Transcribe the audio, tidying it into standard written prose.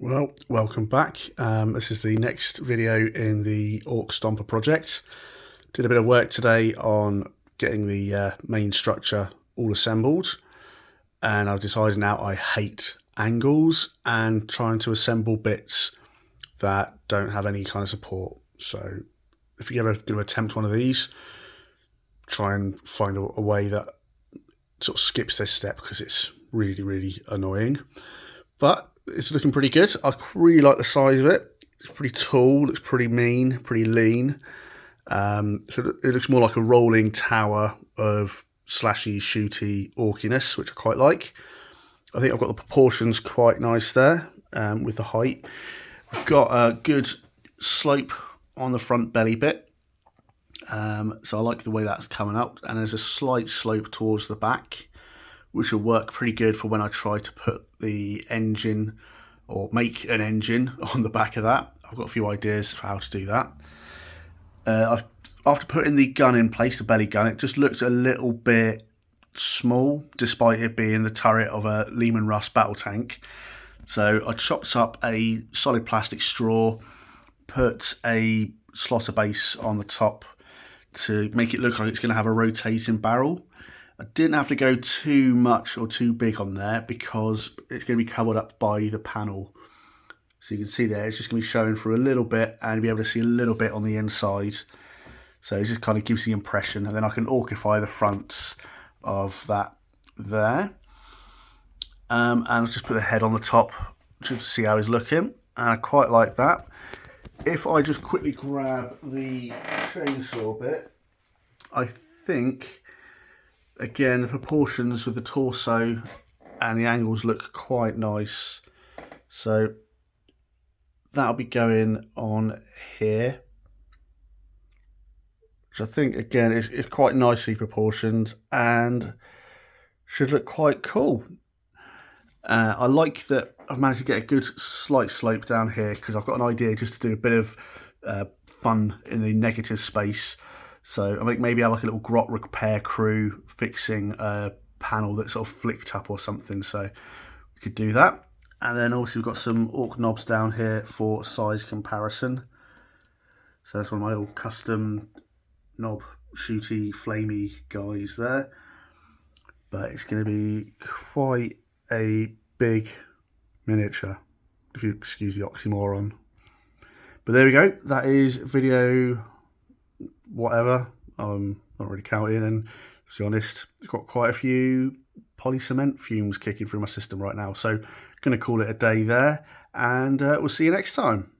Well, welcome back. This is the next video in the Ork Stompa project. Did a bit of work today on getting the main structure all assembled, and I've decided now I hate angles and trying to assemble bits that don't have any kind of support. So if you're ever going to attempt one of these, try and find a way that sort of skips this step, because it's really annoying. But it's looking pretty good. I really like the size of it. It's pretty tall, looks pretty mean, pretty lean. So it looks more like a rolling tower of slashy, shooty orkiness, which I quite like. I think I've got the proportions quite nice there with the height. I've got a good slope on the front belly bit. So I like the way that's coming up. And there's a slight slope towards the back, which will work pretty good for when I try to put the engine or make an engine on the back of that. I've got a few ideas for how to do that. After putting the gun in place, the belly gun, it just looks a little bit small, despite it being the turret of a Lehman Russ battle tank. So I chopped up a solid plastic straw, put a slotter base on the top to make it look like it's going to have a rotating barrel. I didn't have to go too much or too big on there because it's going to be covered up by the panel. So you can see there, it's just going to be showing for a little bit, and you'll be able to see a little bit on the inside. So it just kind of gives the impression, and then I can orkify the fronts of that there. And I'll just put the head on the top just to see how it's looking. And I quite like that. If I just quickly grab the chainsaw bit, I think, again, the proportions with the torso and the angles look quite nice. So that'll be going on here, which I think, again, is quite nicely proportioned and should look quite cool. I like that I've managed to get a good slight slope down here, because I've got an idea just to do a bit of fun in the negative space. So I think maybe have like a little grot repair crew fixing a panel that's sort of flicked up or something. So we could do that. And then also we've got some Ork knobs down here for size comparison. So that's one of my little custom knob shooty flamey guys there. But it's going to be quite a big miniature, if you excuse the oxymoron. But there we go. That is video whatever. I'm not really counting, and to be honest, I've got quite a few poly cement fumes kicking through my system right now. So I'm going to call it a day there, and we'll see you next time.